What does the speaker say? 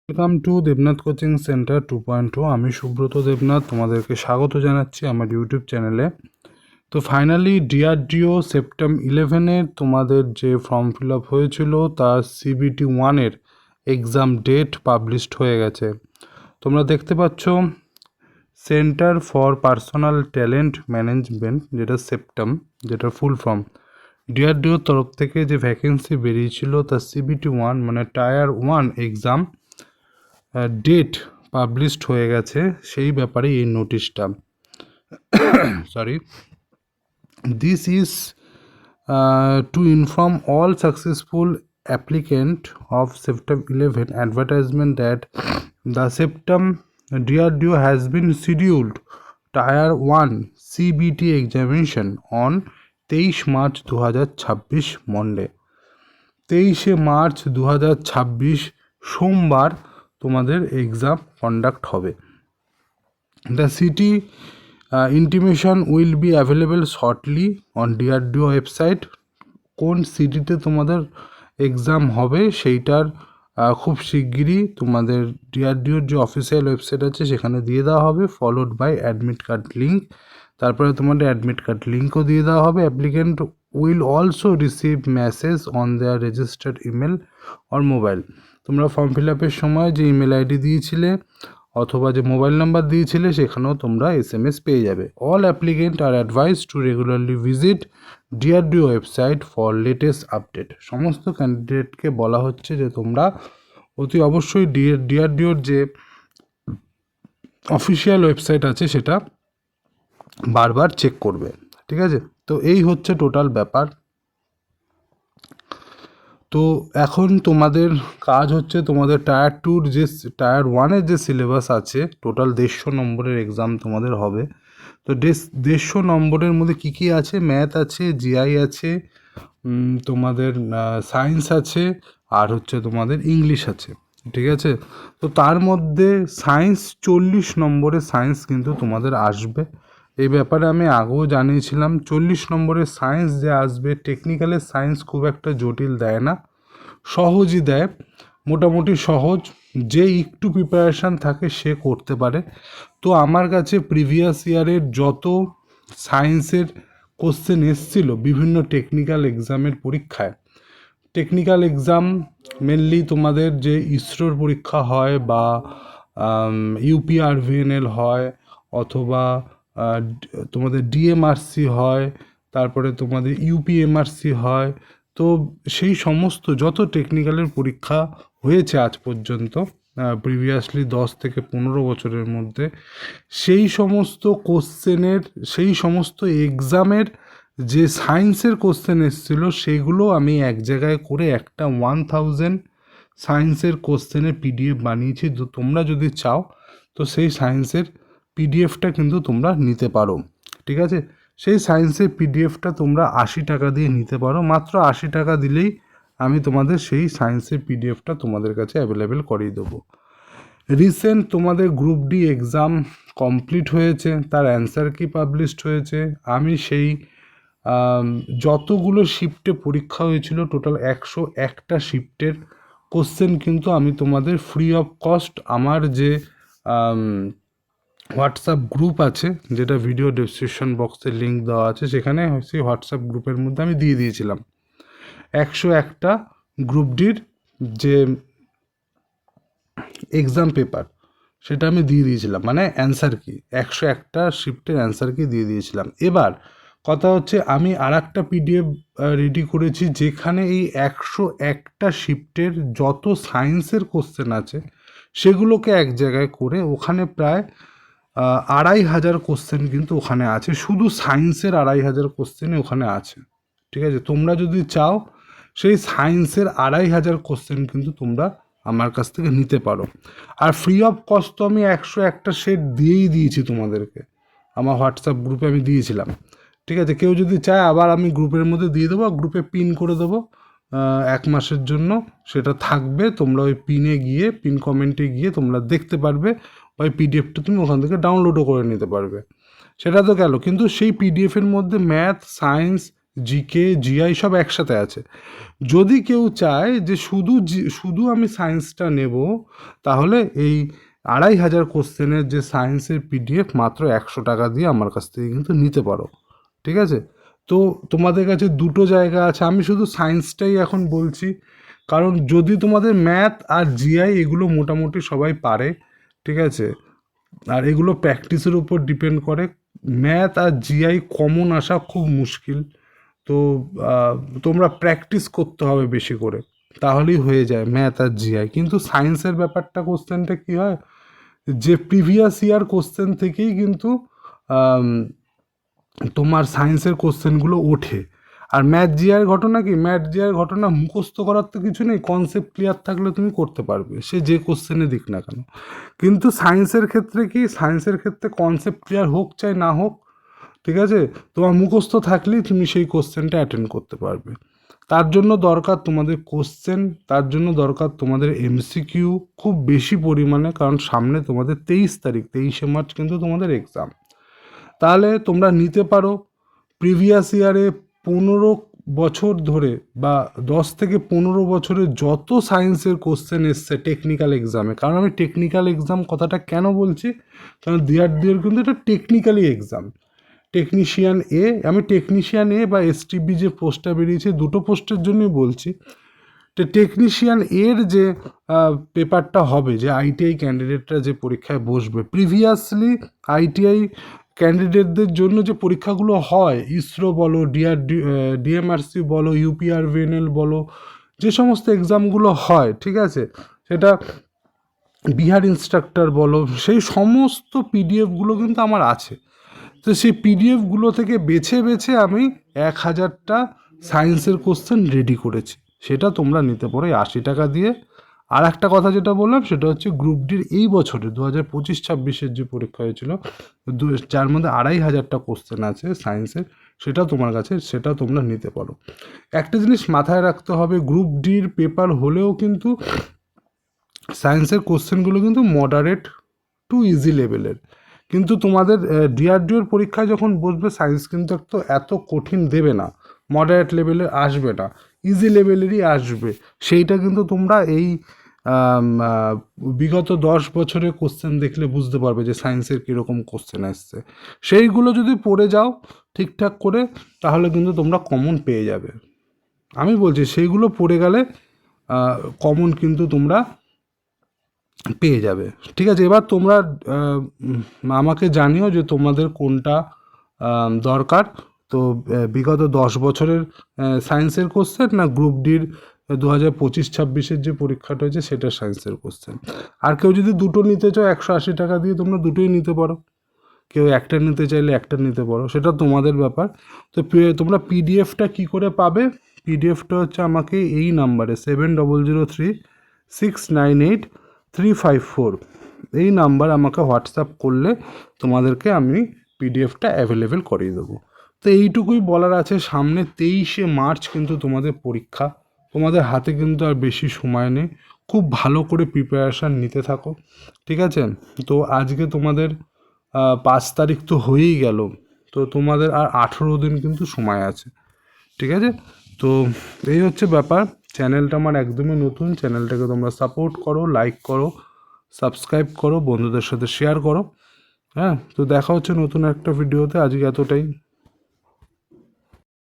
Welcome to Debnath coaching centre 2.0। আমি সুব্রত দেবনাথ তোমাদেরকে স্বাগত জানাচ্ছি আমার ইউটিউব চ্যানেলে। তো ফাইনালি ডিআরডিও সেপ্টেম 11-এর তোমাদের যে ফর্ম ফিল আপ হয়েছিল তার সিবিটি 1-এর এক্সাম ডেট পাবলিশড হয়ে গেছে। তোমরা দেখতে পাচ্ছ centre for personal talent management, যেটা সেপ্টেম, যেটা ফুল ফর্ম, ডিআরডিওর তরফ থেকে যে ভ্যাকেন্সি বেরিয়েছিল তার সিবিটি 1 মানে টায়ার 1 এক্সাম ডেট পাবলিশড হয়ে গেছে। সেই ব্যাপারে এই নোটিশটা, sorry, this is to inform all successful applicant of Septem 11 advertisement that the Septem DRDO has been scheduled Tier 1 CBT examination on 23 March 2026 Monday. 23 March 2026 সোমবার তোমাদের এক্সাম কন্ডাক্ট হবে। The city intimation will be available shortly on DRDO website. কোন সিটিতে তোমাদের exam হবে সেইটার খুব শিগগিরই তোমাদের ডিআরডিওর যে অফিসিয়াল ওয়েবসাইট আছে সেখানে দিয়ে দেওয়া হবে, followed by admit card link. তারপরে তোমাদের অ্যাডমিট কার্ড লিঙ্কও দিয়ে দেওয়া হবে। Applicant will also receive message on their registered email or mobile. তোমরা ফর্ম ফিল আপের সময় যে ইমেল আইডি দিয়েছিলে অথবা যে মোবাইল নাম্বার দিয়েছিলে সেখানেও তোমরা SMS পেয়ে যাবে। All applicant are advise to regularly visit DRDO website for latest update. সমস্ত ক্যান্ডিডেটকে বলা হচ্ছে যে তোমরা অতি অবশ্যই ডিআরডিওর যে অফিসিয়াল ওয়েবসাইট আছে সেটা বারবার চেক করবে, ঠিক আছে? তো এই হচ্ছে টোটাল ব্যাপার। তো এখন তোমাদের কাজ হচ্ছে তোমাদের টায়ার 2-র যে টায়ার 1-এর যে সিলেবাস আছে, টোটাল 150 নম্বরের এক্সাম তোমাদের হবে। তো 150 নম্বরের মধ্যে কী কী আছে? ম্যাথ আছে, জিআই আছে, তোমাদের সায়েন্স আছে, আর হচ্ছে তোমাদের ইংলিশ আছে, ঠিক আছে? তো তার মধ্যে সায়েন্স 40 নম্বরের সায়েন্স কিন্তু তোমাদের আসবে। এই ব্যাপারে আমি আগেও জানিয়েছিলাম। 40 নম্বরের সায়েন্স যে আসবে, টেকনিক্যালের সায়েন্স খুব একটা জটিল দেয় না, সহজই দেয়, মোটামুটি সহজ। যে একটু প্রিপারেশান থাকে সে করতে পারে। তো আমার কাছে প্রিভিয়াস ইয়ারের যত সায়েন্সের কোশ্চেন এসছিল বিভিন্ন টেকনিক্যাল এক্সামের পরীক্ষায়, টেকনিক্যাল এক্সাম মেনলি তোমাদের যে ইসরোর পরীক্ষা হয় বা UPRVNL হয় অথবা তোমাদের DMRC হয়, তারপরে তোমাদের UPMRC হয়। তো সেই সমস্ত যত টেকনিক্যালের পরীক্ষা হয়েছে আজ পর্যন্ত প্রিভিয়াসলি 10 থেকে 15 বছরের মধ্যে, সেই সমস্ত কোশ্চেনের, সেই সমস্ত এক্সামের যে সায়েন্সের কোশ্চেন এসেছিল সেগুলো আমি এক জায়গায় করে একটা 1000 সায়েন্সের কোশ্চেনের PDF বানিয়েছি। তো তোমরা যদি চাও তো সেই সায়েন্সের PDFটা কিন্তু তোমরা নিতে পারো, ঠিক আছে? সেই সায়েন্সের PDFটা তোমরা 80 টাকা দিয়ে নিতে পারো। মাত্র 80 টাকা দিলেই আমি তোমাদের সেই সায়েন্সের PDFটা তোমাদের কাছে অ্যাভেলেবেল করিয়ে দেবো। রিসেন্ট তোমাদের গ্রুপ ডি এক্সাম কমপ্লিট হয়েছে, তার অ্যান্সার কি পাবলিশড হয়েছে। আমি সেই যতগুলো শিফটে পরীক্ষা হয়েছিল টোটাল 101টা শিফটের কোশ্চেন কিন্তু আমি তোমাদের ফ্রি অফ কস্ট আমার যে হোয়াটসঅ্যাপ গ্রুপ আছে, যেটা ভিডিও ডেসক্রিপশন বক্সে লিঙ্ক দেওয়া আছে, সেখানে সেই হোয়াটসঅ্যাপ গ্রুপের মধ্যে আমি দিয়ে দিয়েছিলাম 101টা গ্রুপ ডির যে এক্সাম পেপার, সেটা আমি দিয়ে দিয়েছিলাম, মানে অ্যান্সার কি 101টা শিফটের অ্যান্সার কি দিয়ে দিয়েছিলাম। এবার কথা হচ্ছে আমি আর একটা PDF রেডি করেছি যেখানে এই 101টা শিফটের যত সায়েন্সের কোশ্চেন আছে সেগুলোকে এক জায়গায় করে ওখানে প্রায় 2500 কোশ্চেন কিন্তু ওখানে আছে, শুধু সায়েন্সের 2500 কোশ্চেনই ওখানে আছে, ঠিক আছে? তোমরা যদি চাও সেই সায়েন্সের 2500 কোশ্চেন কিন্তু তোমরা আমার কাছ থেকে নিতে পারো। আর ফ্রি অফ কস্ট তো আমি 101টা সেট দিয়েই দিয়েছি তোমাদেরকে, আমার হোয়াটসঅ্যাপ গ্রুপে আমি দিয়েছিলাম, ঠিক আছে? কেউ যদি চায় আবার আমি গ্রুপের মধ্যে দিয়ে দেবো, গ্রুপে পিন করে দেবো 1 মাসের জন্য, সেটা থাকবে। তোমরা ওই পিনে গিয়ে, পিন কমেন্টে গিয়ে তোমরা দেখতে পারবে, ওই PDFটা তুমি ওখান থেকে ডাউনলোডও করে নিতে পারবে। সেটা তো গেল, কিন্তু সেই PDFের মধ্যে ম্যাথ, সায়েন্স, জিকে জিআই সব একসাথে আছে। যদি কেউ চায় যে শুধু আমি সায়েন্সটা নেব, তাহলে এই 2500 কোশ্চেনের যে সায়েন্সের পিডিএফ মাত্র 100 টাকা দিয়ে আমার কাছ থেকে কিন্তু নিতে পারো। ঠিক আছে, তো তোমাদের কাছে দুটো জায়গা আছে, আমি শুধু সায়েন্সটাই এখন বলছি, কারণ যদি তোমাদের ম্যাথ আর জিআই এগুলো মোটামুটি সবাই পারে, ঠিক আছে, আর এগুলো প্র্যাকটিসের উপর ডিপেন্ড করে। ম্যাথ আর জিআই কমন আসা খুব মুশকিল, তো তোমরা প্র্যাকটিস করতে হবে বেশি করে, তাহলেই হয়ে যায় ম্যাথ আর জিআই। কিন্তু সায়েন্সের ব্যাপারটা, কোশ্চেনটা কী হয়, যে প্রিভিয়াস ইয়ার কোশ্চেন থেকেই কিন্তু তোমার সায়েন্সের কোশ্চেনগুলো ওঠে। আর ম্যাথ জিআইয়ের ঘটনা কি, ম্যাথ জিআইয়ের ঘটনা মুখস্থ করার তো কিছু নেই, কনসেপ্ট ক্লিয়ার থাকলে তুমি করতে পারবে, সে যে কোশ্চেনে দিক না কেন। কিন্তু সায়েন্সের ক্ষেত্রে কি, সায়েন্সের ক্ষেত্রে কনসেপ্ট ক্লিয়ার হোক চাই না হোক, ঠিক আছে, তোমার মুখস্থ থাকলেই তুমি সেই কোশ্চেনটা অ্যাটেন্ড করতে পারবে। তার জন্য দরকার তোমাদের কোশ্চেন, তার জন্য দরকার তোমাদের এমসিকিউ খুব বেশি পরিমাণে, কারণ সামনে তোমাদের 23 মার্চ কিন্তু তোমাদের এক্সাম। তাহলে তোমরা নিতে পারো প্রিভিয়াস ইয়ারে 15 বছর ধরে বা 10 থেকে 15 বছরের যত সায়েন্সের কোশ্চেন এসছে টেকনিক্যাল এক্সামে। কারণ আমি টেকনিক্যাল এক্সাম কথাটা কেন বলছি, কারণ দিয়ার কিন্তু এটা টেকনিক্যালি এক্সাম। টেকনিশিয়ান এ, আমি টেকনিশিয়ান এ বা এসটিবি যে পোস্টটা বেরিয়েছে দুটো পোস্টের জন্যই বলছি। তো টেকনিশিয়ান এর যে পেপারটা হবে, যে আইটিআই ক্যান্ডিডেটরা যে পরীক্ষায় বসবে, প্রিভিয়াসলি আইটিআই ক্যান্ডিডেটদের জন্য যে পরীক্ষাগুলো হয়, ইসরো বলো, ডিএমআরসি বলো, ইউপিআরভিএনএল বলো, যে সমস্ত এক্সামগুলো হয়, ঠিক আছে, সেটা বিহার ইনস্ট্রাক্টর বলো, সেই সমস্ত পিডিএফগুলো কিন্তু আমার আছে। তো সেই পিডিএফগুলো থেকে বেছে বেছে আমি 1000টা সায়েন্সের কোশ্চেন রেডি করেছি, সেটা তোমরা নিতে পারো 80 টাকা দিয়ে। আর একটা কথা যেটা বললাম সেটা হচ্ছে গ্রুপ ডির এই বছরে 2025-26 যে পরীক্ষা হয়েছিল, যার মধ্যে 2500টা কোশ্চেন আছে সায়েন্সের, সেটা তোমার কাছে, সেটা তোমরা নিতে পারো। একটা জিনিস মাথায় রাখতে হবে, গ্রুপ ডির পেপার হলেও কিন্তু সায়েন্সের কোশ্চেনগুলো কিন্তু মডারেট টু ইজি লেভেলের। কিন্তু তোমাদের ডিআরডিওর পরীক্ষায় যখন বসবে, সায়েন্স কিন্তু এত কঠিন দেবে না, মডারেট লেভেলের আসবে না, ইজি লেভেলেরই আসবে। সেইটা কিন্তু তোমরা এই বিগত 10 বছরের কোশ্চেন দেখলে বুঝতে পারবে যে সায়েন্সের কীরকম কোশ্চেন আসছে। সেইগুলো যদি পড়ে যাও ঠিকঠাক করে, তাহলে কিন্তু তোমরা কমন পেয়ে যাবে। আমি বলছি সেইগুলো পড়ে গেলে কমন কিন্তু তোমরা পেয়ে যাবে। ঠিক আছে, এবার তোমরা আমাকে জানিও যে তোমাদের কোনটা দরকার। তো বিগত 10 বছরের সায়েন্সের কোশ্চেন, না গ্রুপ ডির 2025-26 যে পরীক্ষাটা হয়েছে সেটা সায়েন্সের কোশ্চেন। আর কেউ যদি দুটো নিতে চাও 180 টাকা দিয়ে তোমরা দুটোই নিতে পারো, কেউ একটা নিতে চাইলে একটা নিতে পারো, সেটা তোমাদের ব্যাপার। তো তোমরা পিডিএফটা কী করে পাবে, পিডিএফটা হচ্ছে আমাকে এই নাম্বারে 7003698354 এই নাম্বার আমাকে হোয়াটসঅ্যাপ করলে তোমাদেরকে আমি পিডিএফটা অ্যাভেলেবেল করিয়ে দেবো। তো এইটুকুই বলার আছে, সামনে 23 মার্চ কিন্তু তোমাদের পরীক্ষা, তোমাদের হাতে কিন্তু আর বেশি সময় নেই, খুব ভালো করে প্রিপারেশান নিতে থাকো, ঠিক আছে। তো আজকে তোমাদের 5 তারিখ তো হয়েই গেল, তো তোমাদের আর 18 দিন কিন্তু সময় আছে, ঠিক আছে। তো এই হচ্ছে ব্যাপার। চ্যানেলটা আমার একদমই নতুন, চ্যানেলটাকে তোমরা সাপোর্ট করো, লাইক করো, সাবস্ক্রাইব করো, বন্ধুদের সাথে শেয়ার করো। হ্যাঁ, তো দেখা হচ্ছে নতুন একটা ভিডিওতে, আজকে এতটাই।